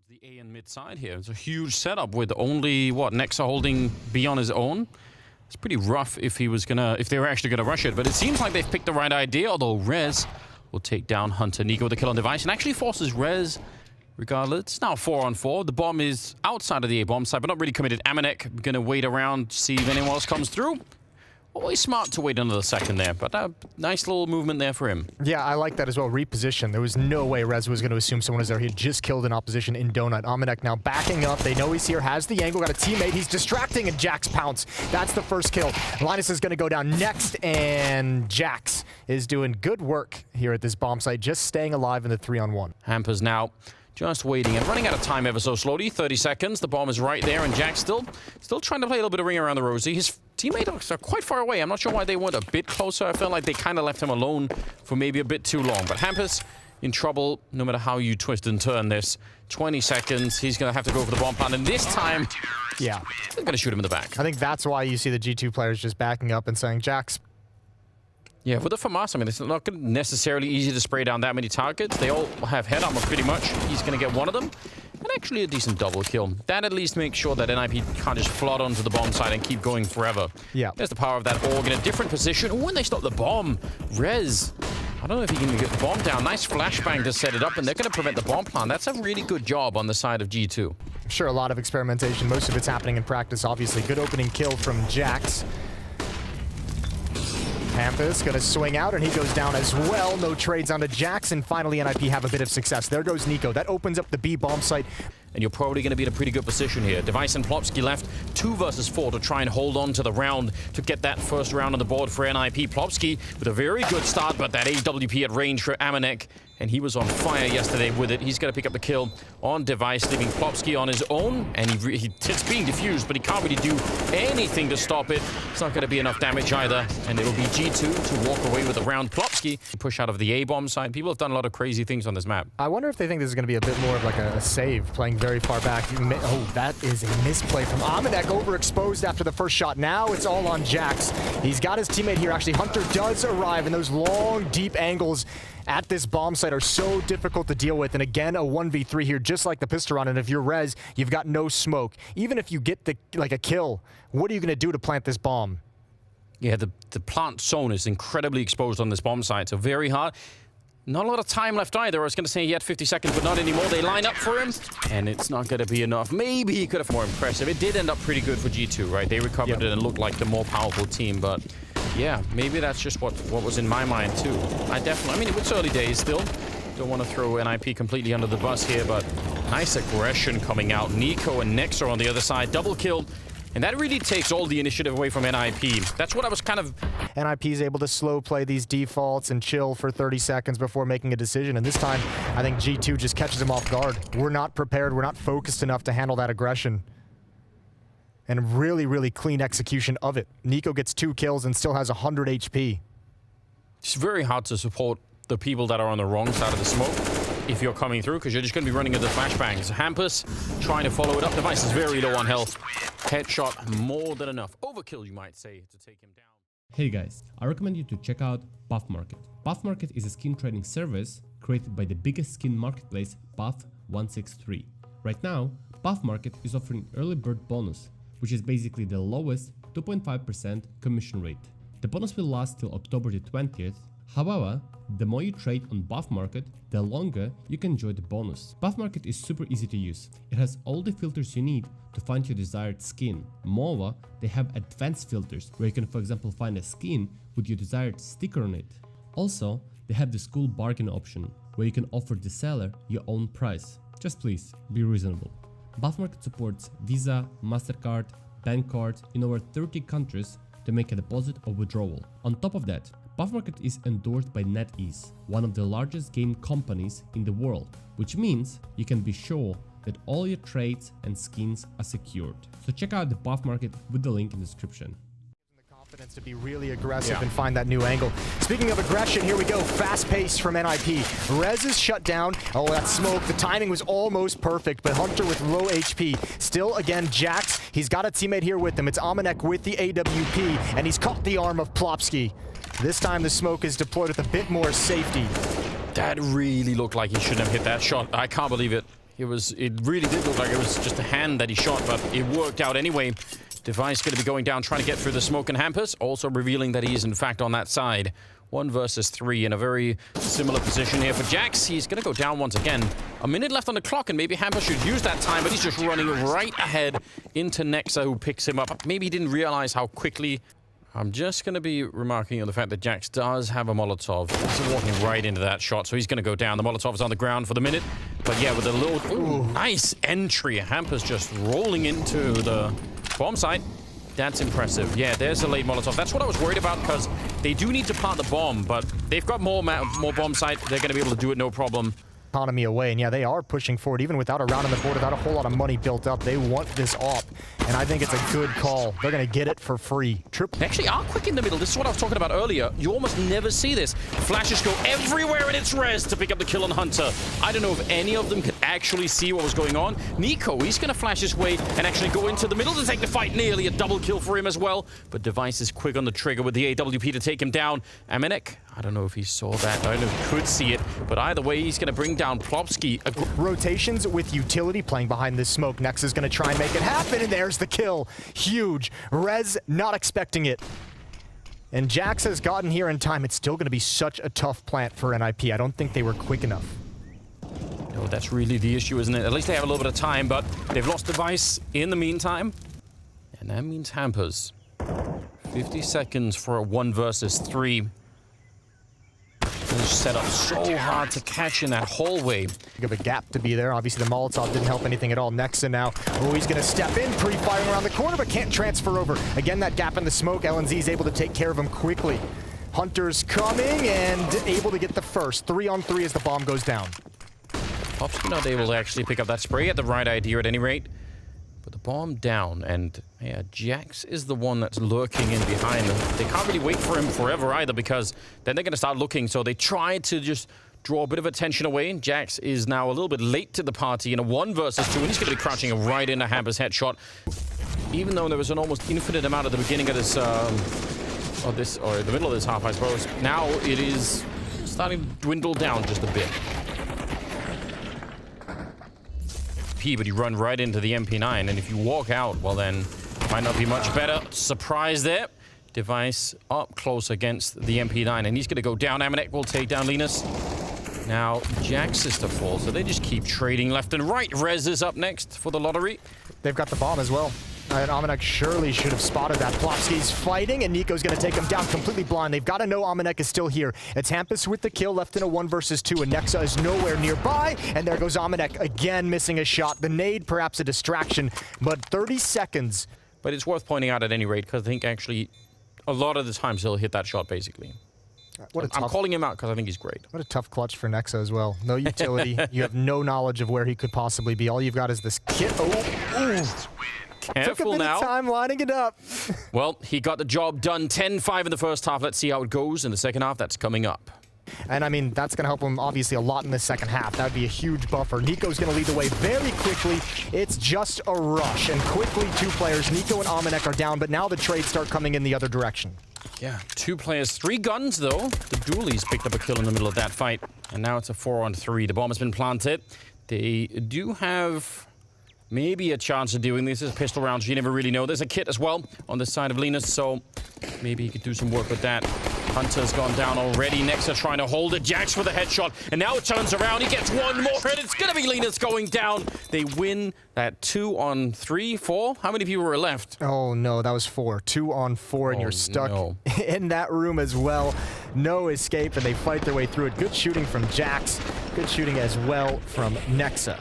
The A and mid side here. It's a huge setup with only what Nexa holding B on his own. It's pretty rough if they were actually gonna rush it, but it seems like they've picked the right idea. Although Rez will take down Hunter. Nico with the kill on device and actually forces Rez. Regardless, it's now 4-on-4. The bomb is outside of the A bomb side, but not really committed. Amanek gonna wait around, see if anyone else comes through. Always smart to wait another second there, but a nice little movement there for him. Yeah, I like that as well. Reposition. There was no way Rez was going to assume someone was there. He had just killed an opposition in Donut. Amanek now backing up. They know he's here, has the angle, got a teammate. He's distracting, and Jax pounce. That's the first kill. Linus is going to go down next, and Jax is doing good work here at this bomb site, just staying alive in the 3-on-1. Hampers now just waiting and running out of time ever so slowly. 30 seconds. The bomb is right there, and Jax still trying to play a little bit of ring around the rosy. His teammates are quite far away. I'm not sure why they weren't a bit closer. I felt like they kind of left him alone for maybe a bit too long. But Hampers in trouble no matter how you twist and turn this. 20 seconds. He's going to have to go for the bomb plant. And this time, yeah, they're going to shoot him in the back. I think that's why you see the G2 players just backing up and saying, Jax. Yeah, with the FAMAS, I mean, it's not necessarily easy to spray down that many targets. They all have head armor pretty much. He's going to get one of them. And actually a decent double kill. That at least makes sure that NIP can't just flood onto the bomb side and keep going forever. Yeah. There's the power of that org in a different position. Ooh, when they stop the bomb, Rez. I don't know if he can get the bomb down. Nice flashbang to set it up, and they're going to prevent the bomb plant. That's a really good job on the side of G2. Sure, a lot of experimentation. Most of it's happening in practice, obviously. Good opening kill from Jax. Hampus gonna swing out, and he goes down as well. No trades onto Jax, and finally NIP have a bit of success. There goes Nico. That opens up the B bomb site. And you're probably going to be in a pretty good position here. Device and Plopsky left 2 versus 4 to try and hold on to the round to get that first round on the board for NIP. Plopsky with a very good start, but that AWP at range for Amanek. And he was on fire yesterday with it. He's going to pick up the kill on Device, leaving Plopsky on his own. And it's being diffused, but he can't really do anything to stop it. It's not going to be enough damage either. And it'll be G2 to walk away with the round. Plopsky push out of the A-bomb side. People have done a lot of crazy things on this map. I wonder if they think this is going to be a bit more of like a save, playing very far back. Oh, that is a misplay from Amanek, overexposed after the first shot. Now it's all on Jax. He's got his teammate here. Actually, Hunter does arrive, and those long, deep angles at this bomb site are so difficult to deal with. And again, a 1v3 here, just like the Pisteron. And if you're Rez, you've got no smoke. Even if you get a kill, what are you going to do to plant this bomb? Yeah, the plant zone is incredibly exposed on this bomb site, so very hard. Not a lot of time left either. I was going to say he had 50 seconds, but not anymore. They line up for him, and it's not going to be enough. Maybe he could have more impressive. It did end up pretty good for G2, right? They recovered it and looked like the more powerful team, but yeah, maybe that's just what was in my mind too. I mean, it's early days still. Don't want to throw NIP completely under the bus here, but nice aggression coming out. Nico and Nexa on the other side, double kill. And that really takes all the initiative away from NIP. That's what I was kind of... NIP is able to slow play these defaults and chill for 30 seconds before making a decision. And this time, I think G2 just catches him off guard. We're not prepared. We're not focused enough to handle that aggression. And really, really clean execution of it. Nico gets 2 kills and still has 100 HP. It's very hard to support the people that are on the wrong side of the smoke if you're coming through, because you're just going to be running into flashbangs. Hampus trying to follow it up. Device is very low on health. Headshot more than enough. Overkill, you might say, to take him down. Hey guys, I recommend you to check out Buff Market. Buff Market is a skin trading service created by the biggest skin marketplace, Buff163. Right now, Buff Market is offering early bird bonus, which is basically the lowest 2.5% commission rate. The bonus will last till October the 20th. However, the more you trade on Buff Market, the longer you can enjoy the bonus. Buff Market is super easy to use. It has all the filters you need to find your desired skin. Moreover, they have advanced filters where you can, for example, find a skin with your desired sticker on it. Also, they have the school bargain option where you can offer the seller your own price. Just please be reasonable. Buff Market supports Visa, MasterCard, bank cards in over 30 countries to make a deposit or withdrawal. On top of that, Buff Market is endorsed by NetEase, one of the largest game companies in the world, which means you can be sure that all your trades and skins are secured. So check out the Buff Market with the link in the description. Confidence to be really aggressive and find that new angle. Speaking of aggression, here we go. Fast pace from NIP. Rez is shut down. Oh, that smoke. The timing was almost perfect, but Hunter with low HP. Still, again, Jax. He's got a teammate here with him. It's Amanek with the AWP, and he's caught the arm of Plopsky. This time the smoke is deployed with a bit more safety. That really looked like he shouldn't have hit that shot. I can't believe it. It really did look like it was just a hand that he shot, but it worked out anyway. Device going to be going down, trying to get through the smoke and Hampus, also revealing that he is in fact on that side. 1 versus 3 in a very similar position here for Jax. He's going to go down once again. A minute left on the clock, and maybe Hampus should use that time, but he's just running right ahead into Nexa, who picks him up. Maybe he didn't realize how quickly. I'm just going to be remarking on the fact that Jax does have a Molotov. He's walking right into that shot, so he's going to go down. The Molotov is on the ground for the minute. But yeah, with a little... Ooh, nice entry. Hampus just rolling into the bomb site. That's impressive. Yeah, there's a late Molotov. That's what I was worried about, because they do need to plant the bomb, but they've got more bomb site. They're going to be able to do it no problem. Economy away, and yeah, they are pushing forward even without a round on the board, without a whole lot of money built up. They want this AWP, and I think it's a good call. They're going to get it for free. They actually are quick in the middle. This is what I was talking about earlier. You almost never see this. Flashes go everywhere in its res to pick up the kill on Hunter. I don't know if any of them could actually see what was going on. Nico, he's going to flash his way and actually go into the middle to take the fight. Nearly a double kill for him as well, but Device is quick on the trigger with the AWP to take him down. Aminek, I don't know if he saw that. I don't know if he could see it, but either way, he's going to bring down Plopsky. Rotations with utility playing behind this smoke. Nexa's going to try and make it happen, and there's the kill. Huge. Rez not expecting it. And Jax has gotten here in time. It's still going to be such a tough plant for NIP. I don't think they were quick enough. No, that's really the issue, isn't it? At least they have a little bit of time, but they've lost Device in the meantime. And that means Hampers. 50 seconds for a 1 versus 3. Set up so hard to catch in that hallway. Big of a gap to be there. Obviously, the Molotov didn't help anything at all. Nexa now. Oh, he's going to step in, pre-firing around the corner, but can't transfer over. Again, that gap in the smoke. LNZ is able to take care of him quickly. Hunter's coming and able to get the first. 3-on-3 as the bomb goes down. Popsky not able to actually pick up that spray. At the right idea at any rate. But the bomb down, and yeah, Jax is the one that's lurking in behind them. They can't really wait for him forever either, because then they're going to start looking. So they try to just draw a bit of attention away. And Jax is now a little bit late to the party in a 1 versus 2, and he's going to be crouching right into Hampers' headshot. Even though there was an almost infinite amount at the beginning of this, or the middle of this half, I suppose. Now it is starting to dwindle down just a bit. But you run right into the MP9, and if you walk out, well then, might not be much better. Surprise there. Device up close against the MP9, and he's going to go down. Aminek will take down Linus. Now, Jax is to fall, so they just keep trading left and right. Rez is up next for the lottery. They've got the bomb as well. And Aminek surely should have spotted that. Plopsky's fighting, and Nico's going to take him down completely blind. They've got to know Aminek is still here. It's Hampus with the kill, left in a 1 versus 2, and Nexa is nowhere nearby. And there goes Aminek again, missing a shot. The nade, perhaps a distraction, but 30 seconds. But it's worth pointing out at any rate, because I think actually a lot of the times he'll hit that shot, basically. I'm calling him out because I think he's great. What a tough clutch for Nexa as well. No utility. You have no knowledge of where he could possibly be. All you've got is this kit. Oh, ooh. Careful Took a bit now. of time lining it up. Well, he got the job done. 10-5 in the first half. Let's see how it goes in the second half. That's coming up. And I mean, that's going to help him obviously a lot in the second half. That would be a huge buffer. Nico's going to lead the way very quickly. It's just a rush. And quickly, 2 players, Nico and Aminek, are down. But now the trades start coming in the other direction. Yeah, 2 players, 3 guns though. The Doolies picked up a kill in the middle of that fight. And now it's a 4-on-3. The bomb has been planted. They do have maybe a chance of doing this. Is pistol rounds, you never really know. There's a kit as well on the side of Linus, so maybe he could do some work with that. Hunter's gone down already. Nexa trying to hold it. Jax with a headshot, and now it turns around. He gets 1 more, and it's gonna be Linus going down. They win that 2-on-3, 4. How many people were left? Oh no, that was 4. 2-on-4, and you're stuck in that room as well. No escape, and they fight their way through it. Good shooting from Jax. Good shooting as well from Nexa.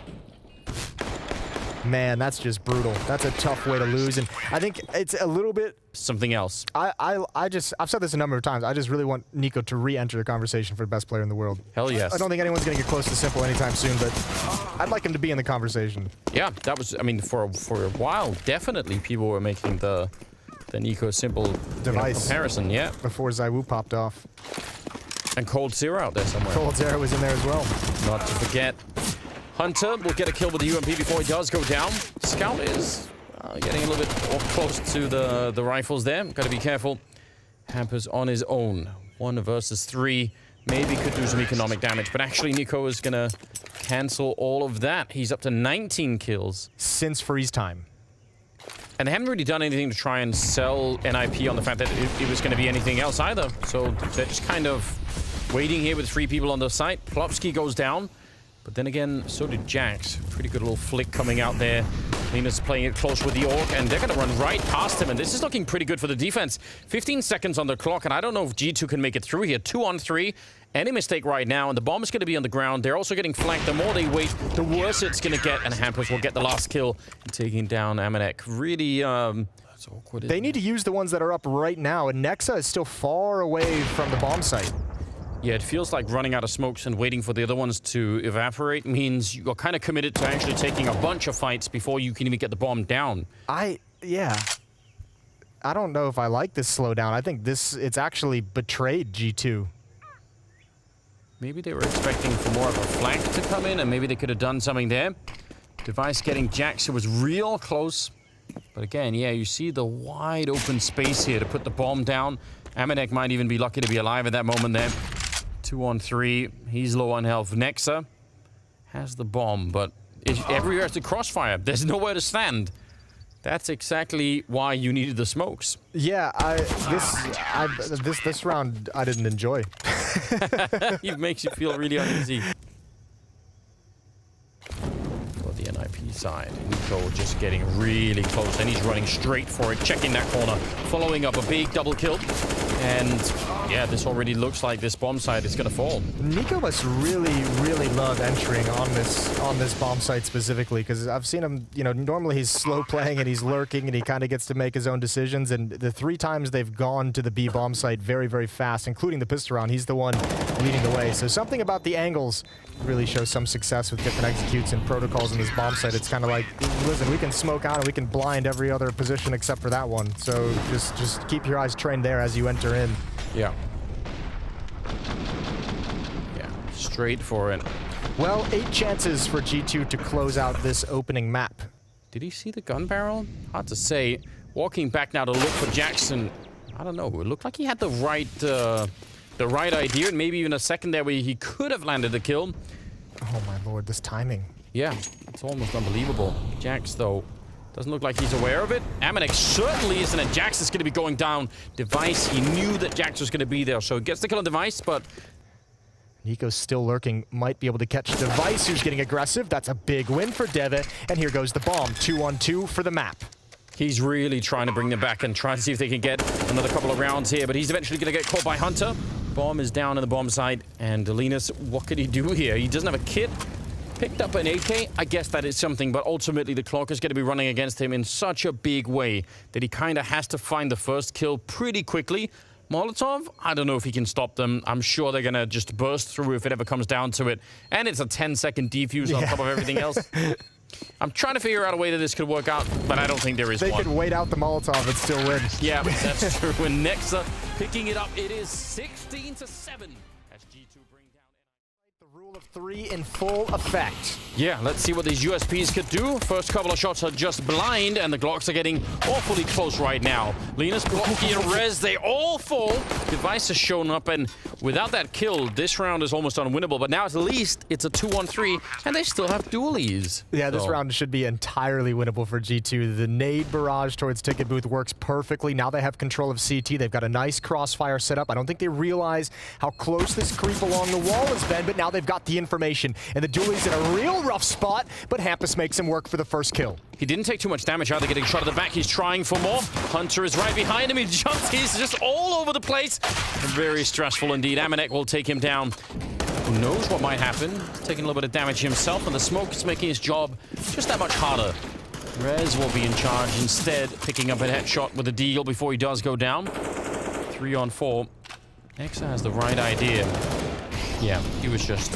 Man, that's just brutal. That's a tough way to lose, and I think it's a little bit something else. I've said this a number of times. I just really want Nico to re-enter the conversation for the best player in the world. Hell yes. I don't think anyone's going to get close to Simple anytime soon, but I'd like him to be in the conversation. Yeah, that was, I mean, for a while, definitely people were making the Nico Simple Device comparison, yeah. Before Zywoo popped off. And Cold Zero out there somewhere. Cold Zero was in there as well. Not to forget. Hunter will get a kill with the UMP before he does go down. Scout is getting a little bit close to the rifles there. Got to be careful. Hampers on his own. 1 versus 3. maybe could do some economic damage. But actually, Nico is going to cancel all of that. He's up to 19 kills. Since freeze time. And they haven't really done anything to try and sell NIP on the fact that it was going to be anything else either. So they're just kind of waiting here with 3 people on the site. Plopsky goes down. But then again, so did Jax. Pretty good little flick coming out there. Lena's playing it close with the Orc, and they're going to run right past him. And this is looking pretty good for the defense. 15 seconds on the clock, and I don't know if G2 can make it through here. 2 on 3. Any mistake right now, and the bomb is going to be on the ground. They're also getting flanked. The more they wait, the worse it's going to get. And Hampus will get the last kill, taking down Amanek. Really, that's awkward. They need to use the ones that are up right now, and Nexa is still far away from the bomb site. Yeah, it feels like running out of smokes and waiting for the other ones to evaporate means you're kind of committed to actually taking a bunch of fights before you can even get the bomb down. Yeah. I don't know if I like this slowdown. I think it's actually betrayed G2. Maybe they were expecting for more of a flank to come in, and maybe they could have done something there. Device getting Jax, it was real close. But again, yeah, you see the wide open space here to put the bomb down. Amanek might even be lucky to be alive at that moment there. 2 on 3. He's low on health. Nexa has the bomb, but everywhere it's a crossfire. There's nowhere to stand. That's exactly why you needed the smokes. Yeah, this round I didn't enjoy. It makes you feel really uneasy. For the NIP side, Nico just getting really close, and he's running straight for it, checking that corner, following up a big double kill. And yeah, this already looks like this bomb site is going to fall. Nico must really, really love entering on this bomb site specifically, because I've seen him, you know, normally he's slow playing and he's lurking and he kind of gets to make his own decisions. And the 3 times they've gone to the B bomb site very, very fast, including the pistol round, he's the one leading the way. So something about the angles really shows some success with different executes and protocols in this bomb site. It's kind of like, listen, we can smoke out and we can blind every other position except for that one. So just keep your eyes trained there as you enter in. Yeah. Yeah, straight for it. Well, 8 chances for G2 to close out this opening map. Did he see the gun barrel? Hard to say. Walking back now to look for Jackson. I don't know. It looked like he had the right idea, and maybe even a second there where he could have landed the kill. Oh my lord, this timing. Yeah, it's almost unbelievable. Jax, though, doesn't look like he's aware of it. Amanek certainly isn't, and Jax is going to be going down. Device, he knew that Jax was going to be there, so he gets the kill on Device, but... Nico's still lurking, might be able to catch Device, who's getting aggressive. That's a big win for Devitt, and here goes the bomb. 2 on 2 for the map. He's really trying to bring them back and try to see if they can get another couple of rounds here, but he's eventually going to get caught by Hunter. Bomb is down on the bomb side, and Linus, what could he do here? He doesn't have a kit. Picked up an AK. I guess that is something, but ultimately the clock is going to be running against him in such a big way that he kind of has to find the first kill pretty quickly. Molotov, I don't know if he can stop them. I'm sure they're going to just burst through if it ever comes down to it. And it's a 10-second defuse on top of everything else. I'm trying to figure out a way that this could work out, but I don't think there is one. They could wait out the Molotov and still win. Yeah, that's true. When Nexa picking it up, it is 16-7 as G2 bring down. The rule of 3 in full effect. Yeah, let's see what these USPs could do. First couple of shots are just blind, and the Glocks are getting awfully close right now. Linus, Blocky, and Rez, they all fall. Device has shown up, and without that kill, this round is almost unwinnable. But now at least it's a 2-on-3, and they still have dualies. Yeah, this round should be entirely winnable for G2. The nade barrage towards Ticket Booth works perfectly. Now they have control of CT. They've got a nice crossfire set up. I don't think they realize how close this creep along the wall has been, but now they've got the information. And the dualies in a real rough spot, but Hampus makes him work for the first kill. He didn't take too much damage either, getting shot at the back. He's trying for more. Hunter is right behind him. He jumps. He's just all over the place. Very stressful indeed. Amanek will take him down. Who knows what might happen? Taking a little bit of damage himself, and the smoke is making his job just that much harder. Rez will be in charge instead, picking up a headshot with a deal before he does go down. 3-on-4. Nexa has the right idea. Yeah, he was just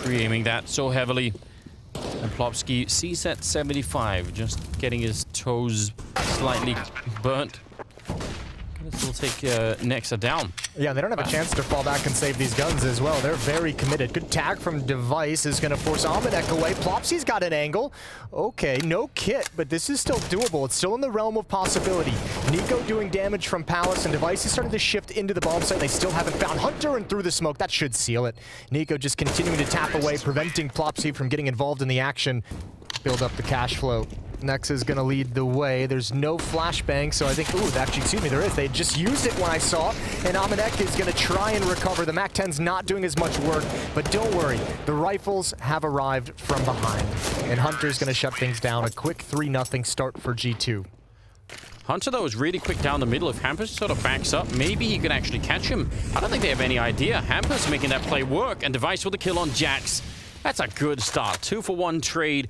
pre-aiming that so heavily. And Plopsky CSET 75, just getting his toes slightly burnt. Gonna This will take Nexa down. Yeah, they don't have a chance to fall back and save these guns as well. They're very committed. Good tag from Device is going to force Amanek away. Plopsy's got an angle. Okay, no kit, but this is still doable. It's still in the realm of possibility. Nico doing damage from Palace, and Device is starting to shift into the bomb site. They still haven't found Hunter, and through the smoke, that should seal it. Nico just continuing to tap away, preventing Plopsy from getting involved in the action. Build up the cash flow. Nexa is going to lead the way. There's no flashbang, so I think, ooh, actually, excuse me, there is. They just used it when I saw, and Amanek is going to try and recover. The MAC-10's not doing as much work, but don't worry. The rifles have arrived from behind, and Hunter's going to shut things down. A quick 3-0 start for G2. Hunter, though, is really quick down the middle. If Hampus sort of backs up, maybe he can actually catch him. I don't think they have any idea. Hampus making that play work, and Device with the kill on Jax. That's a good start. 2-for-1 trade.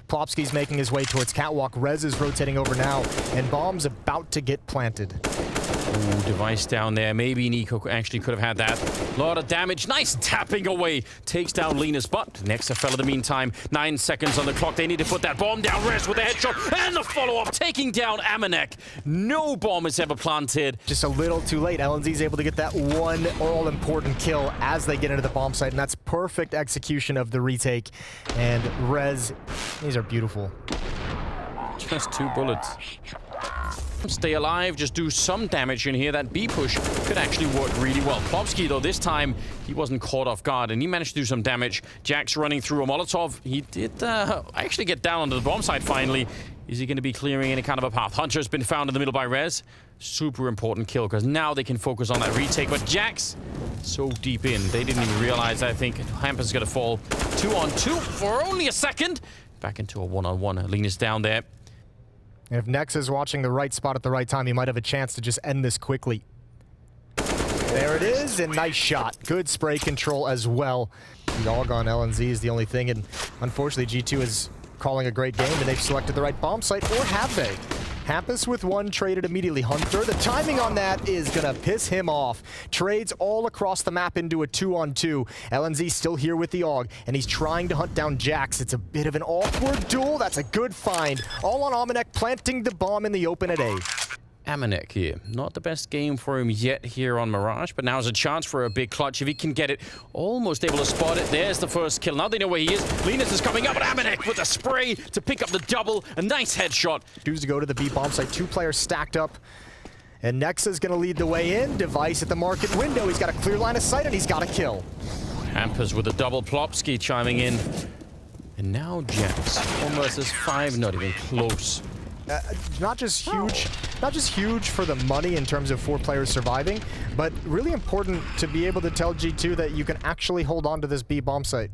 Plopsky's making his way towards Catwalk. Rez is rotating over now, and Bomb's about to get planted. Ooh, Device down there. Maybe Nico actually could have had that. A lot of damage. Nice tapping away. Takes down Linus, but Nexa fell in the meantime. 9 seconds on the clock. They need to put that bomb down. Rez with a headshot and the follow-up, taking down Amanek. No bomb is ever planted. Just a little too late. LNZ's able to get that one all-important kill as they get into the bomb site, and that's perfect execution of the retake. And Rez, these are beautiful. Just 2 bullets. Stay alive, just do some damage in here. That B push could actually work really well. Plopsky, though, this time, he wasn't caught off guard, and he managed to do some damage. Jax running through a Molotov. He did actually get down onto the bomb site finally. Is he going to be clearing any kind of a path? Hunter's been found in the middle by Rez. Super important kill, because now they can focus on that retake. But Jax, so deep in, they didn't even realize, I think. Hampus going to fall 2-on-2 for only a second. Back into a 1-on-1. Linus down there. And if Nexa is watching the right spot at the right time, he might have a chance to just end this quickly. There it is, and nice shot. Good spray control as well. The AUG on LNZ is the only thing, and unfortunately G2 is calling a great game, and they've selected the right bomb site, or have they? Hampus with one, traded immediately. Hunter, the timing on that is gonna piss him off. Trades all across the map into a 2-on-2. LNZ still here with the AUG, and he's trying to hunt down Jax. It's a bit of an awkward duel. That's a good find. All on Amanek, planting the bomb in the open at A. Amanek here. Not the best game for him yet here on Mirage, but now's a chance for a big clutch if he can get it. Almost able to spot it. There's the first kill. Now they know where he is. Linus is coming up, but Amanek with a spray to pick up the double. A nice headshot. Choose to go to the B bomb site. 2 players stacked up. And Nexa's gonna lead the way in. Device at the market window. He's got a clear line of sight, and he's got a kill. Hampus with a double. Plopsky chiming in. And now Jax. 1 versus 5, not even close. Not just huge for the money in terms of 4 players surviving, but really important to be able to tell G2 that you can actually hold on to this B bomb site.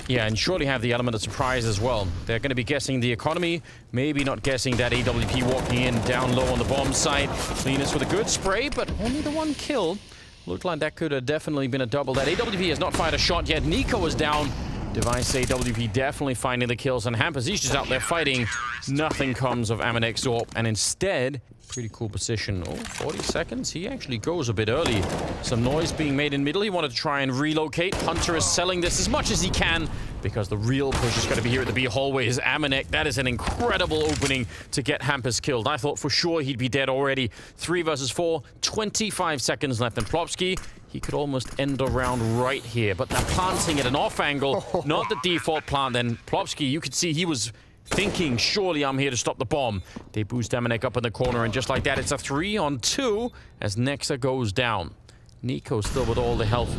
Yeah, and surely have the element of surprise as well. They're going to be guessing the economy, maybe not guessing that AWP walking in down low on the bomb site. Linus with a good spray, but only the 1 kill. Looked like that could have definitely been a double. That AWP has not fired a shot yet. Nico was down. Device AWP definitely finding the kills, and Hampus, he's just out there fighting. Nothing comes of Amanek's AWP, and instead, pretty cool position. Oh, 40 seconds. He actually goes a bit early. Some noise being made in middle. He wanted to try and relocate. Hunter is selling this as much as he can, because the real push is going to be here at the B hallway is Amanek. That is an incredible opening to get Hampus killed. I thought for sure he'd be dead already. 3 versus 4, 25 seconds left. And Plopsky, he could almost end a round right here, but they're planting at an off angle, not the default plant. Then Plopsky, you could see he was thinking, surely I'm here to stop the bomb. They boost Amanek up in the corner, and just like that, it's a 3-on-2 as Nexa goes down. Nico still with all the health,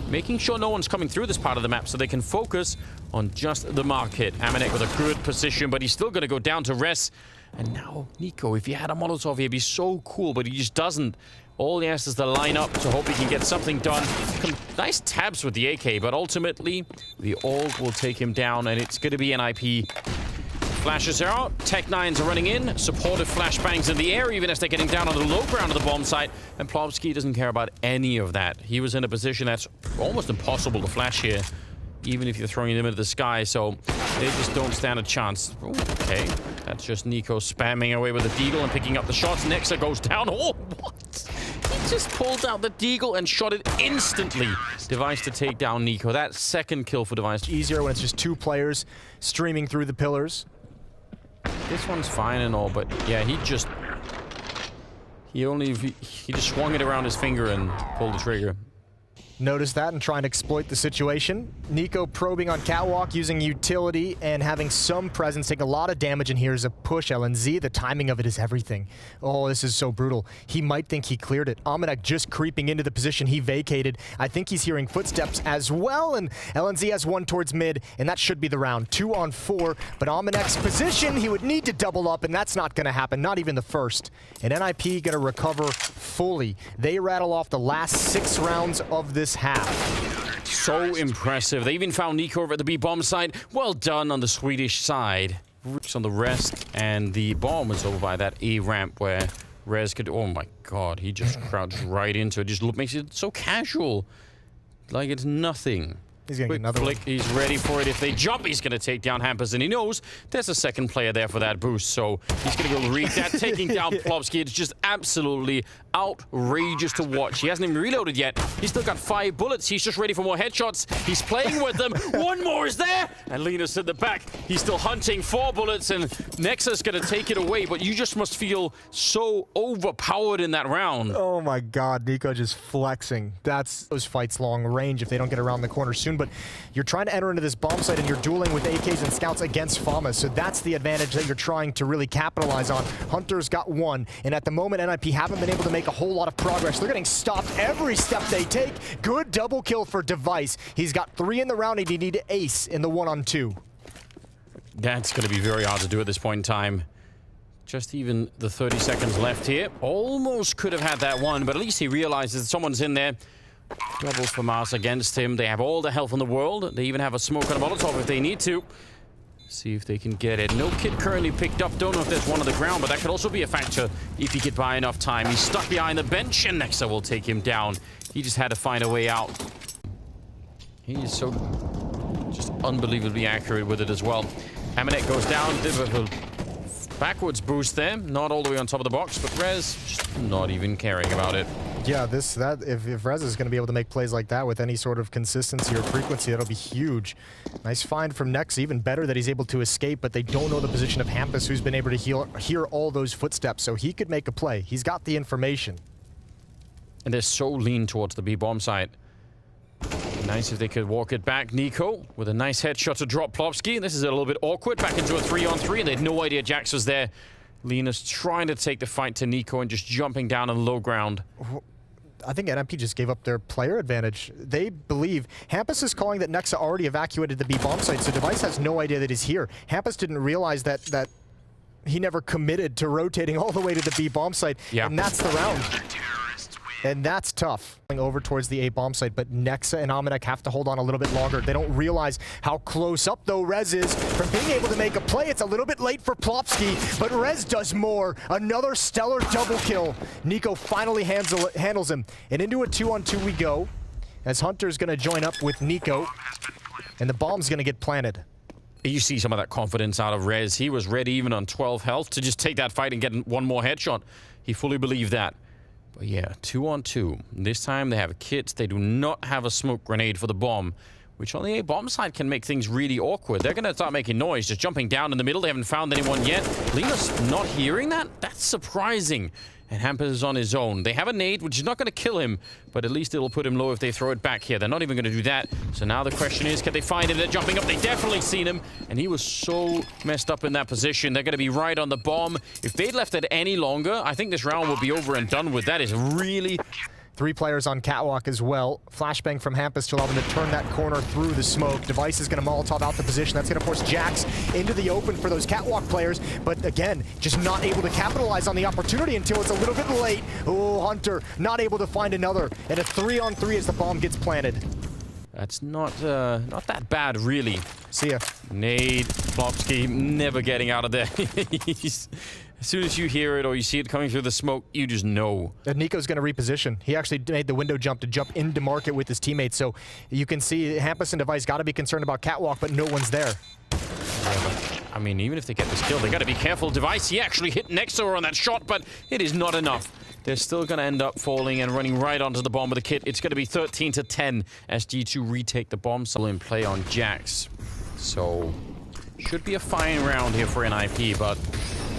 making sure no one's coming through this part of the map so they can focus on just the mark hit. Amanek with a good position, but he's still going to go down to rest. And now Nico, if he had a Molotov, he'd be so cool, but he just doesn't. All he has is the line up to hope he can get something done. Nice tabs with the AK, but ultimately, the AUG will take him down, and it's going to be an IP. Flashes are out, Tech-9s are running in, supportive flashbangs in the air, even as they're getting down on the low ground of the bomb site, and Plopsky doesn't care about any of that. He was in a position that's almost impossible to flash here, even if you're throwing them into the sky, so they just don't stand a chance. Ooh, okay, that's just Nico spamming away with the deagle and picking up the shots. Nexa goes down. Oh, what? He just pulled out the deagle and shot it instantly. Device to take down Nico. That second kill for Device. Easier when it's just 2 players streaming through the pillars. This one's fine and all, but yeah, He just swung it around his finger and pulled the trigger. Notice that and trying to exploit the situation. Nico probing on catwalk using utility and having some presence, taking a lot of damage, and here's a push. LNZ, the timing of it is everything. Oh, this is so brutal. He might think he cleared it. Amanek just creeping into the position he vacated. I think he's hearing footsteps as well, and LNZ has one towards mid, and that should be the round. 2 on 4, but Amanek's position, he would need to double up, and that's not gonna happen, not even the first. And NIP gonna recover fully. They rattle off the last 6 rounds of this half. So impressive. They even found Nico over at the B bomb site. Well done on the Swedish side. Roots on the rest, and the bomb was over by that A ramp where Rez could. Oh my god, he just crouched right into it. Just makes it so casual, like it's nothing. He's gonna get another flick. one. He's ready for it. If they jump, he's gonna take down Hampus, and he knows there's a second player there for that boost. So he's gonna go read that, taking down Plopsky. It's just absolutely outrageous to watch. He hasn't even reloaded yet. He's still got 5 bullets. He's just ready for more headshots. He's playing with them. One more is there, and Linus in the back. He's still hunting 4 bullets, and Nexa's gonna take it away. But you just must feel so overpowered in that round. Oh my god, Nico just flexing. That's those fights long range if they don't get around the corner soon. But you're trying to enter into this bomb site and you're dueling with AKs and scouts against Fama, so that's the advantage that you're trying to really capitalize on. Hunter's got 1, and at the moment NIP haven't been able to make a whole lot of progress. They're getting stopped every step they take. Good double kill for Device. He's got 3 in the round and he need to ace in the 1-on-2. That's going to be very hard to do at this point in time. Just even the 30 seconds left here. Almost could have had that one, but at least he realizes that someone's in there. Double for Mars against him. They have all the health in the world. They even have a smoke and a Molotov if they need to. See if they can get it. No kit currently picked up. Don't know if there's one on the ground, but that could also be a factor if he could buy enough time. He's stuck behind the bench, and Nexa will take him down. He just had to find a way out. He is so just unbelievably accurate with it as well. Amanek goes down. Backwards boost there. Not all the way on top of the box, but Rez just not even caring about it. Yeah, if Rez is going to be able to make plays like that with any sort of consistency or frequency, that'll be huge. Nice find from Nex. Even better that he's able to escape, but they don't know the position of Hampus, who's been able to hear all those footsteps, so he could make a play. He's got the information. And they're so lean towards the B bomb site. Nice if they could walk it back. Nico with a nice headshot to drop Plopsky. This is a little bit awkward. Back into a 3-on-3, and they had no idea Jax was there. Linus trying to take the fight to Nico and just jumping down on the low ground. I think NMP just gave up their player advantage. They believe Hampus is calling that Nexa already evacuated the B bomb site, so Device has no idea that he's here. Hampus didn't realize that he never committed to rotating all the way to the B bomb site, and that's the round. And that's tough. Over towards the A bomb site, but Nexa and Amanek have to hold on a little bit longer. They don't realize how close up though Rez is from being able to make a play. It's a little bit late for Plopsky, but Rez does more. Another stellar double kill. Nico finally handles him. And into a 2-on-2 we go, as Hunter's gonna join up with Nico, and the bomb's gonna get planted. You see some of that confidence out of Rez. He was ready even on 12 health to just take that fight and get one more headshot. He fully believed that. But yeah, 2-on-2. This time they have kits. They do not have a smoke grenade for the bomb, which on the A bomb side can make things really awkward. They're going to start making noise, just jumping down in the middle. They haven't found anyone yet. Linus not hearing that? That's surprising. And Hampus is on his own. They have a nade, which is not going to kill him, but at least it'll put him low if they throw it back here. They're not even going to do that. So now the question is, can they find him? They're jumping up. They definitely seen him, and he was so messed up in that position. They're going to be right on the bomb. If they'd left it any longer, I think this round would be over and done with. That is really... 3 players on catwalk as well. Flashbang from Hampus to allow them to turn that corner through the smoke. Device is going to Molotov out the position. That's going to force Jax into the open for those catwalk players. But again, just not able to capitalize on the opportunity until it's a little bit late. Oh, Hunter not able to find another. And a 3-on-3 as the bomb gets planted. That's not that bad, really. See ya. Nade, Plopsky, never getting out of there. As soon as you hear it or you see it coming through the smoke, you just know. And Nico's going to reposition. He actually made the window jump to jump into market with his teammates. So you can see Hampus and Device got to be concerned about catwalk, but no one's there. Yeah, but, I mean, even if they get this kill, they got to be careful. Device, he actually hit Nexa on that shot, but it is not enough. They're still going to end up falling and running right onto the bomb with the kit. It's going to be 13-10 as G2 retake the bomb. Still in play on Jax. So, should be a fine round here for NIP, but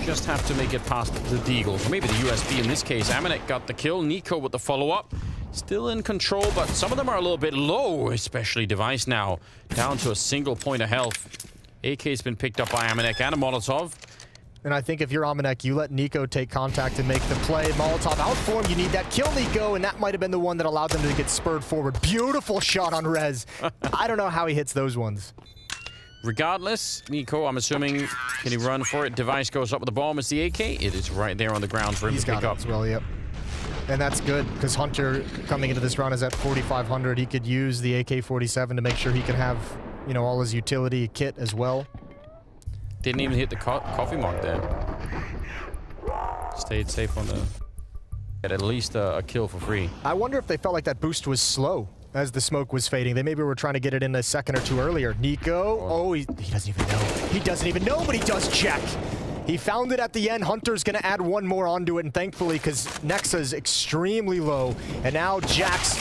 Just have to make it past the Deagles. Or maybe the USB in this case. Amanek got the kill. Nico with the follow-up. Still in control, but some of them are a little bit low, especially Device now. Down to a single point of health. AK's been picked up by Amanek and a Molotov. And I think if you're Amanek, you let Nico take contact and make the play. Molotov out for him. You need that kill, Nico, and that might have been the one that allowed them to get spurred forward. Beautiful shot on Rez. I don't know how he hits those ones. Regardless, Nico, I'm assuming, can he run for it? Device goes up with the bomb. It's the AK. It is right there on the ground for him to pick up. As well, yep. And that's good, because Hunter, coming into this round, is at 4,500. He could use the AK-47 to make sure he can have, you know, all his utility kit as well. Didn't even hit the coffee mark there. Stayed safe on the... At least a kill for free. I wonder if they felt like that boost was slow as the smoke was fading. They maybe were trying to get it in a second or two earlier. Nico, oh, he doesn't even know. He doesn't even know, but he does check. He found it at the end. Hunter's gonna add one more onto it, and thankfully, because Nexa's extremely low, and now Jax,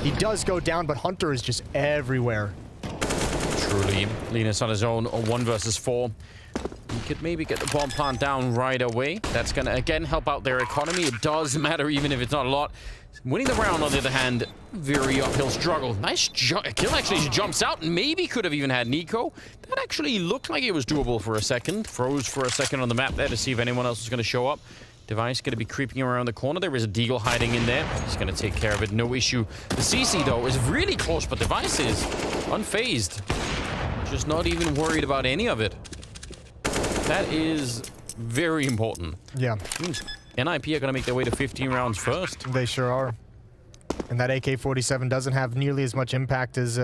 he does go down, but Hunter is just everywhere. Truly, Linus on his own, 1 versus 4. He could maybe get the bomb plant down right away. That's gonna, again, help out their economy. It does matter, even if it's not a lot. Winning the round, on the other hand, very uphill struggle. Nice kill, actually. She jumps out and maybe could have even had Nico. That actually looked like it was doable for a second. Froze for a second on the map there to see if anyone else was going to show up. Device going to be creeping around the corner. There is a Deagle hiding in there. He's going to take care of it, no issue. The CC, though, is really close, but Device is unfazed. Just not even worried about any of it. That is very important. Yeah. NIP are going to make their way to 15 rounds first. They sure are. And that AK-47 doesn't have nearly as much impact as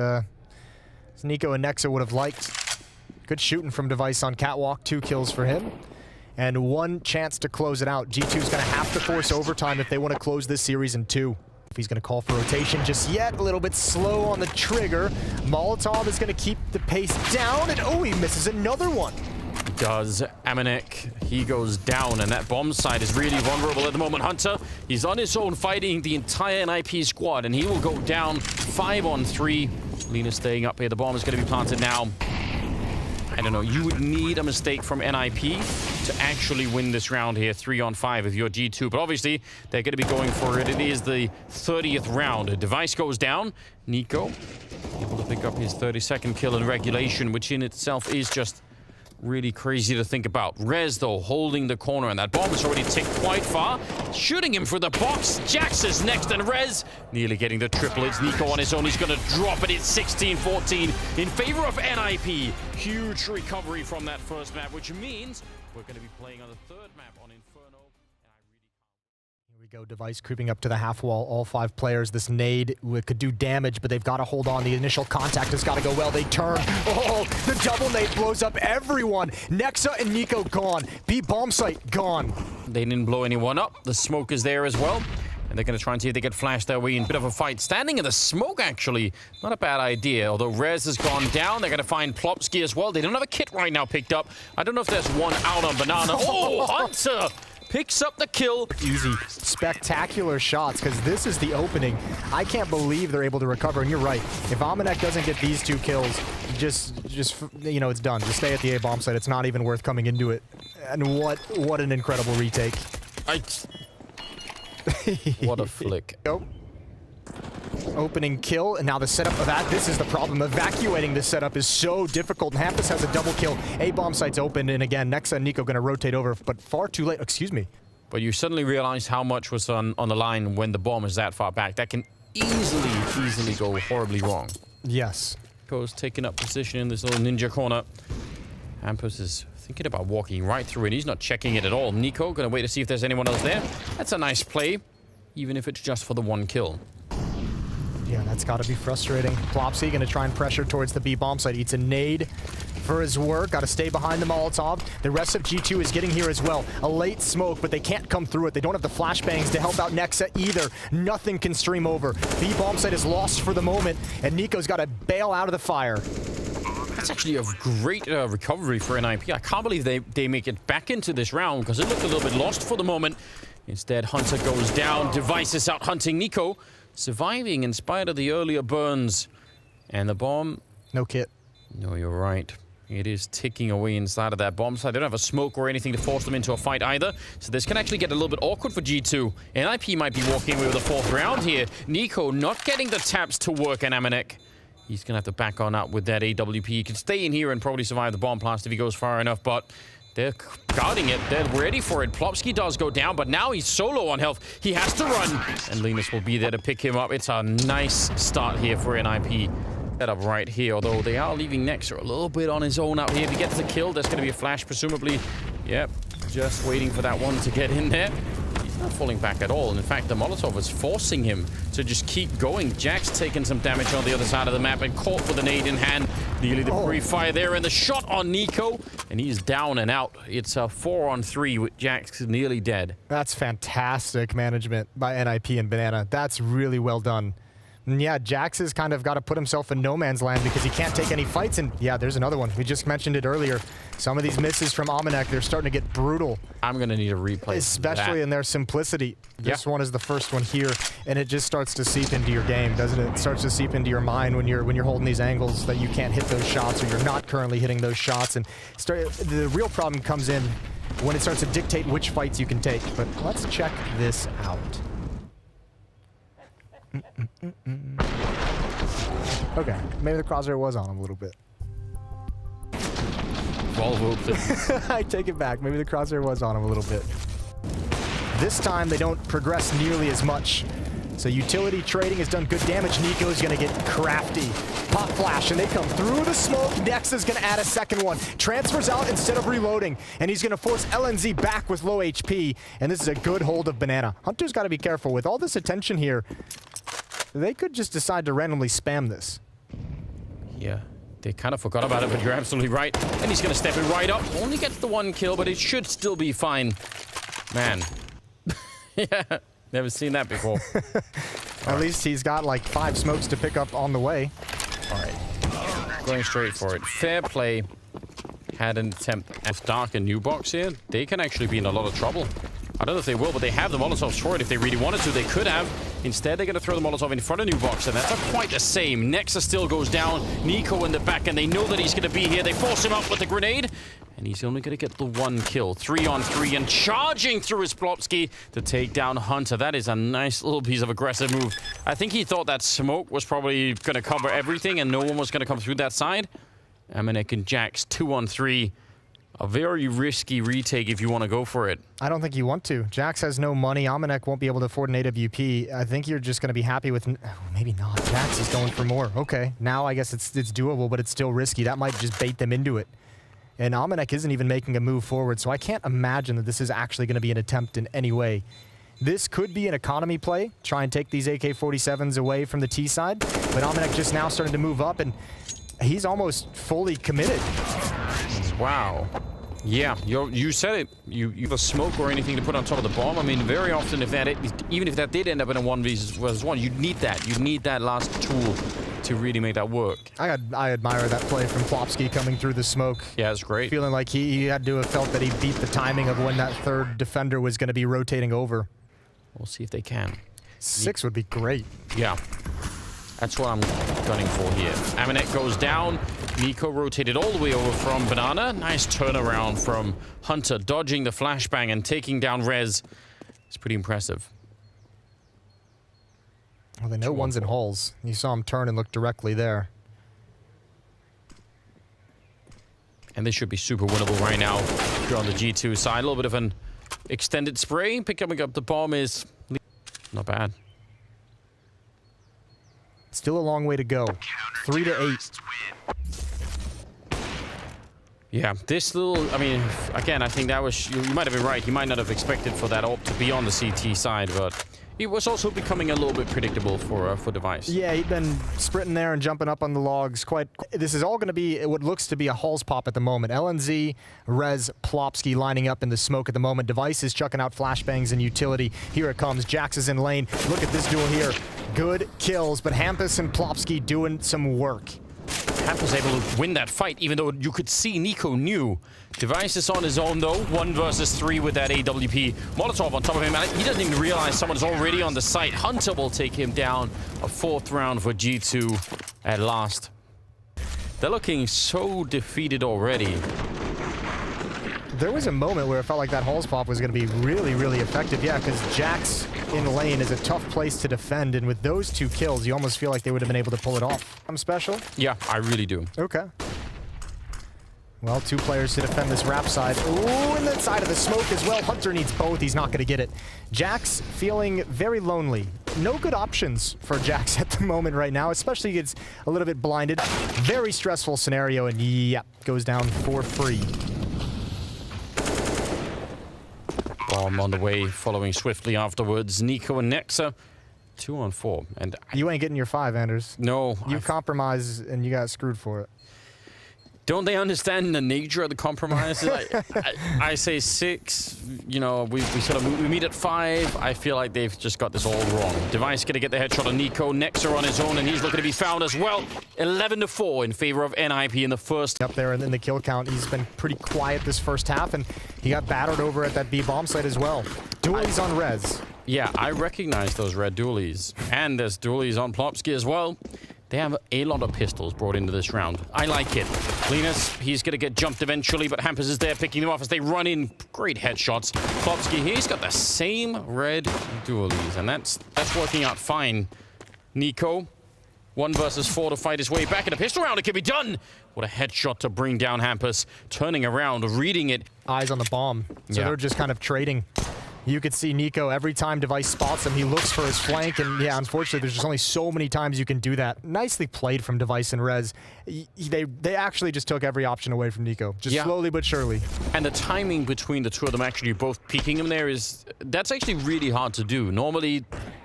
Nico and Nexa would have liked. Good shooting from Device on Catwalk. 2 kills for him. And 1 chance to close it out. G2's going to have to force overtime if they want to close this series in 2. If he's going to call for rotation just yet, a little bit slow on the trigger. Molotov is going to keep the pace down, and oh, he misses another one. Does Amanek. He goes down, and that bomb site is really vulnerable at the moment. Hunter, he's on his own fighting the entire NIP squad, and he will go down 5 on 3. Lena staying up here. The bomb is going to be planted now. I don't know. You would need a mistake from NIP to actually win this round here, 3 on 5 if you're G2. But obviously, they're going to be going for it. It is the 30th round. A Device goes down. Nico able to pick up his 32nd kill in regulation, which in itself is just really crazy to think about. Rez, though, holding the corner, and that bomb is already ticked quite far. Shooting him for the box. Jax is next, and Rez nearly getting the triplets. Nico on his own. He's going to drop it. It's 16-14 in favor of NIP. Huge recovery from that first map, which means we're going to be playing on the 3rd map on Inferno. Here we go, Device creeping up to the half wall. All 5 players. This nade could do damage, but they've got to hold on. The initial contact has got to go well. They turn. Oh, the double nade blows up everyone. Nexa and Nico gone. B bomb site gone. They didn't blow anyone up. The smoke is there as well. And they're going to try and see if they get flashed their way in. Bit of a fight. Standing in the smoke, actually. Not a bad idea. Although Rez has gone down. They're going to find Plopsky as well. They don't have a kit right now picked up. I don't know if there's one out on Banana. Oh, Hunter picks up the kill. Easy. Spectacular shots, because this is the opening. I can't believe they're able to recover, and you're right. If Amanek doesn't get these 2 kills, just you know, it's done. Just stay at the A bomb site. It's not even worth coming into it. And what an incredible retake. What a flick. Go. Opening kill, and now the setup of that. This is the problem. Evacuating this setup is so difficult. And Hampus has a double kill. A bomb site's open, and again, Nexa and Nico going to rotate over, but far too late. Excuse me. But you suddenly realize how much was on the line when the bomb is that far back. That can easily go horribly wrong. Yes. Nico's taking up position in this little ninja corner. Hampus is thinking about walking right through it. He's not checking it at all. Nico going to wait to see if there's anyone else there. That's a nice play, even if it's just for the 1 kill. Yeah, that's got to be frustrating. Plopsy going to try and pressure towards the B bomb site. Eats a nade for his work. Got to stay behind the Molotov. The rest of G2 is getting here as well. A late smoke, but they can't come through it. They don't have the flashbangs to help out Nexa either. Nothing can stream over. B bomb site is lost for the moment, and Nico's got to bail out of the fire. That's actually a great recovery for NIP. I can't believe they make it back into this round, because it looked a little bit lost for the moment. Instead, Hunter goes down. Device is out hunting Nico. Surviving in spite of the earlier burns. And the bomb... No kit. No, you're right. It is ticking away inside of that bomb site. They don't have a smoke or anything to force them into a fight either. So this can actually get a little bit awkward for G2. NIP might be walking away with a 4th round here. Nico not getting the taps to work, and Amanek, he's going to have to back on up with that AWP. He can stay in here and probably survive the bomb blast if he goes far enough, but they're guarding it. They're ready for it. Plopsky does go down, but now he's solo on health. He has to run, and Linus will be there to pick him up. It's a nice start here for NIP. Set up right here, although they are leaving Nexer a little bit on his own out here. If he gets the kill, there's going to be a flash, presumably. Yep, just waiting for that one to get in there. He's not falling back at all. And in fact, the Molotov is forcing him to just keep going. Jack's taking some damage on the other side of the map and caught with a nade in hand. Nearly the pre-fire there, and the shot on Nico, and he's down and out. It's a 4-on-3 with Jack's nearly dead. That's fantastic management by NIP and Banana. That's really well done. And yeah, Jax has kind of got to put himself in no man's land because he can't take any fights. And yeah, there's another one. We just mentioned it earlier. Some of these misses from Amanek, they're starting to get brutal. I'm going to need a replay. Especially in their simplicity. This one is the first one here, and it just starts to seep into your game, doesn't it? It starts to seep into your mind when you're holding these angles that you can't hit those shots, or you're not currently hitting those shots. And the real problem comes in when it starts to dictate which fights you can take. But let's check this out. Okay, maybe the crosshair was on him a little bit. 12 open. I take it back. Maybe the crosshair was on him a little bit. This time they don't progress nearly as much. So utility trading has done good damage. Nico's gonna get crafty. Pop flash, and they come through the smoke. Nex is gonna add a second one. Transfers out instead of reloading, and he's gonna force LNZ back with low HP. And this is a good hold of Banana. Hunter's gotta be careful. With all this attention here, they could just decide to randomly spam this. Yeah, they kind of forgot about it, but you're absolutely right. And he's gonna step it right up. Only gets the 1 kill, but it should still be fine. Man. Yeah. Never seen that before. At least he's got like 5 smokes to pick up on the way. All right. Going straight for it. Fair play. Had an attempt at Dark and New Box here. They can actually be in a lot of trouble. I don't know if they will, but they have the Molotovs for it. If they really wanted to, they could have. Instead, they're going to throw the Molotov in front of New Box, and that's not quite the same. Nexus still goes down. Nico in the back, and they know that he's going to be here. They force him up with the grenade, and he's only going to get the 1 kill. 3-on-3, and charging through his Plopsky to take down Hunter. That is a nice little piece of aggressive move. I think he thought that smoke was probably going to cover everything, and no one was going to come through that side. Amanek and Jax, 2-on-3. A very risky retake if you want to go for it. I don't think you want to. Jax has no money. Amanek won't be able to afford an AWP. I think you're just going to be happy with... Oh, maybe not. Jax is going for more. Okay. Now I guess it's doable, but it's still risky. That might just bait them into it. And Amanek isn't even making a move forward, so I can't imagine that this is actually going to be an attempt in any way. This could be an economy play. Try and take these AK-47s away from the T side. But Amanek just now starting to move up, and he's almost fully committed. Wow. Yeah, you said it. You have a smoke or anything to put on top of the bomb. I mean, very often, even if that did end up in a 1v1, you'd need that. You'd need that last tool to really make that work. I admire that play from Plopsky coming through the smoke. Yeah, it's great. Feeling like he had to have felt that he beat the timing of when that 3rd defender was going to be rotating over. We'll see if they can. 6 would be great. Yeah. That's what I'm gunning for here. Amanek goes down. Nico rotated all the way over from Banana. Nice turnaround from Hunter, dodging the flashbang and taking down Rez. It's pretty impressive. Well, they know one's in halls. You saw him turn and look directly there. And this should be super winnable right now. If you're on the G2 side, a little bit of an extended spray. Picking up the bomb is not bad. Still a long way to go. 3-8. Yeah, this little... I mean, again, I think that was... You might have been right. You might not have expected for that AWP to be on the CT side, but it was also becoming a little bit predictable for Device. Yeah, he'd been sprinting there and jumping up on the logs. This is all going to be what looks to be a Halls pop at the moment. LNZ, Rez, Plopsky lining up in the smoke at the moment. Device is chucking out flashbangs and utility. Here it comes. Jax is in lane. Look at this duel here. Good kills, but Hampus and Plopsky doing some work. Hamp was able to win that fight, even though you could see Nico knew. Device is on his own, though. 1 versus 3 with that AWP. Molotov on top of him. He doesn't even realize someone's already on the site. Hunter will take him down. A 4th round for G2 at last. They're looking so defeated already. There was a moment where it felt like that Halls pop was going to be really, really effective. Yeah, because Jax in lane is a tough place to defend, and with those 2 kills, you almost feel like they would have been able to pull it off. I'm special? Yeah, I really do. Okay. Well, 2 players to defend this Rap side. Ooh, and that side of the smoke as well. Hunter needs both. He's not going to get it. Jax feeling very lonely. No good options for Jax at the moment right now, especially gets a little bit blinded. Very stressful scenario, and yeah, goes down for free. Bomb on the way, following swiftly afterwards. Nico and Nexa, 2 on 4. And You ain't getting your 5, Anders. no, You compromised, and you got screwed for it. don't they understand the nature of the compromise? Like, I say 6, you know, we meet at 5. I feel like they've just got this all wrong. Device gonna get the headshot on Nico. Nexa on his own, and he's looking to be found as well. 11-4 in favor of NIP in the first. Up there and in the kill count, he's been pretty quiet this first half, and he got battered over at that B bomb site as well. Dualies on res. Yeah, I recognize those red dualies. And there's dualies on Plopsky as well. They have a lot of pistols brought into this round. I like it. Linus, he's going to get jumped eventually, but Hampus is there picking them off as they run in. Great headshots. Plopsky, he's got the same red dualies, and that's working out fine. Nico, 1 versus 4 to fight his way back in a pistol round. It can be done. What a headshot to bring down Hampus. Turning around, reading it. Eyes on the bomb. So they're just kind of trading. You could see Nico, every time Device spots him, he looks for his flank, and yeah, unfortunately, there's just only so many times you can do that. Nicely played from Device and Rez. They actually just took every option away from Nico, just slowly but surely. And the timing between the 2 of them actually both peeking him there that's actually really hard to do. Normally,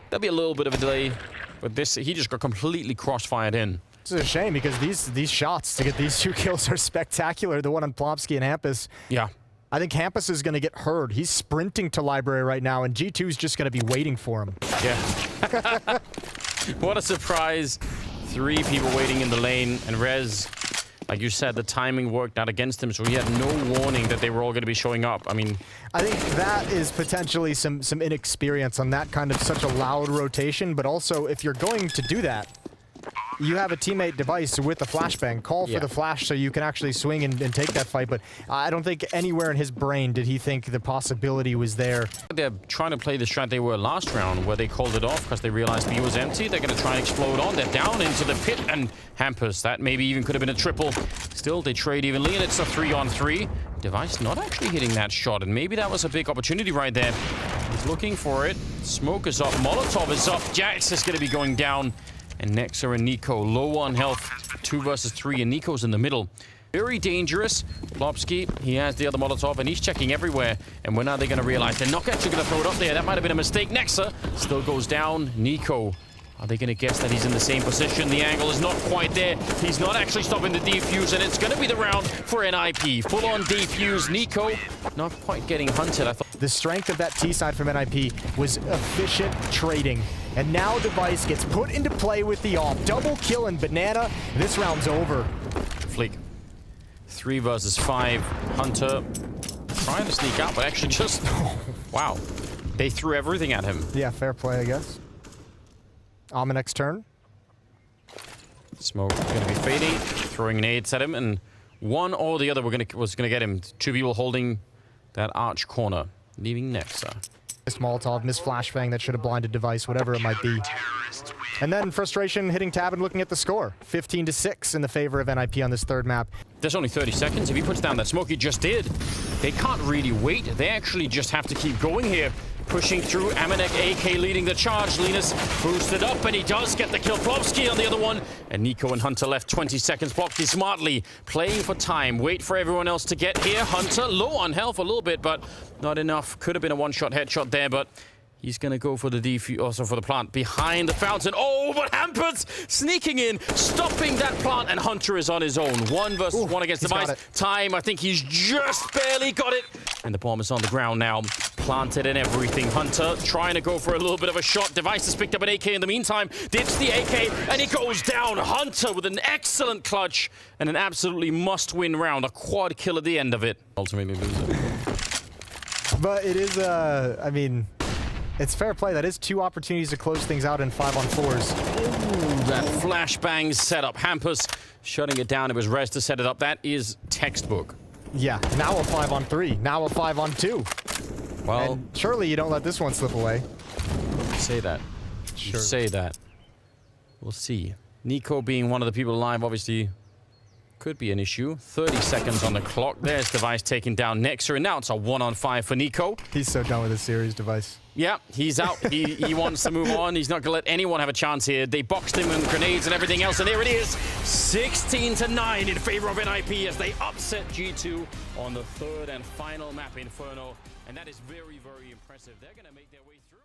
there'd be a little bit of a delay, but this, he just got completely crossfired in. It's a shame because these shots to get these 2 kills are spectacular. The one on Plopsky and Hampus. Yeah. I think Hampus is going to get heard. He's sprinting to Library right now, and G2 is just going to be waiting for him. Yeah. What a surprise. 3 people waiting in the lane, and Rez, like you said, the timing worked out against him, so he had no warning that they were all going to be showing up. I mean, I think that is potentially some inexperience on that kind of such a loud rotation, but also if you're going to do that, you have a teammate Device with a flashbang. Call for the flash so you can actually swing and take that fight, but I don't think anywhere in his brain did he think the possibility was there. They're trying to play the strat they were last round, where they called it off because they realized B was empty. They're going to try and explode on. They're down into the pit, and Hampus, that maybe even could have been a triple. Still, they trade evenly, and it's a 3-on-3. Device not actually hitting that shot, and maybe that was a big opportunity right there. He's looking for it. Smoke is up. Molotov is up. Jax is going to be going down. And Nexa and Nico low on health, 2 versus 3, and Nico's in the middle. Very dangerous. Plopsky, he has the other Molotov, and he's checking everywhere. And when are they going to realize they're not actually going to throw it up there? That might have been a mistake. Nexa still goes down. Nico, are they going to guess that he's in the same position? The angle is not quite there. He's not actually stopping the defuse, and it's going to be the round for NIP. Full-on defuse. Nico not quite getting hunted. I thought the strength of that T side from NIP was efficient trading. And now Device gets put into play with the AWP. Double kill and Banana. This round's over. Fleek. 3 versus 5. Hunter trying to sneak out, but actually just... wow. They threw everything at him. Yeah, fair play, I guess. Next turn. Smoke going to be fading, throwing nades at him, and one or the other was going to get him. 2 people holding that arch corner, leaving Nexa. Missed Molotov, missed flashbang that should have blinded Device, whatever it might be. And then frustration hitting tab and looking at the score. 15-6 in the favor of NIP on this 3rd map. There's only 30 seconds. If he puts down that smoke he just did, they can't really wait. They actually just have to keep going here. Pushing through, Amanek AK leading the charge. Linus boosted up, and he does get the kill. Plopsky on the other one. And Nico and Hunter left 20 seconds. Plopsky smartly playing for time. Wait for everyone else to get here. Hunter low on health a little bit, but not enough. Could have been a one-shot headshot there, but he's going to go for the defuse, also for the plant behind the fountain. Oh, but Hampus sneaking in, stopping that plant, and Hunter is on his own. 1 versus 1 against Device. Time, I think he's just barely got it. And the bomb is on the ground now. Planted and everything. Hunter trying to go for a little bit of a shot. Device has picked up an AK in the meantime. Dips the AK, and he goes down. Hunter with an excellent clutch and an absolutely must-win round. A quad kill at the end of it. Ultimately lose it. But it is, I mean... It's fair play. That is 2 opportunities to close things out in 5-on-4s. Ooh, that flashbang setup. Hampus shutting it down. It was Rez to set it up. That is textbook. Yeah, now a 5-on-3. Now a 5-on-2. Well, And surely you don't let this one slip away. say that. Sure. Say that. We'll see. Nico being one of the people alive, obviously, could be an issue. 30 seconds on the clock. There's Device taking down Nexer, and now it's a 1-on-5 for Nico. He's so done with this series, Device. Yeah, he's out. He wants to move on. He's not going to let anyone have a chance here. They boxed him with grenades and everything else, and there it is. 16-9 in favor of NIP as they upset G2 on the 3rd and final map, Inferno. And that is very, very impressive. They're going to make their way through.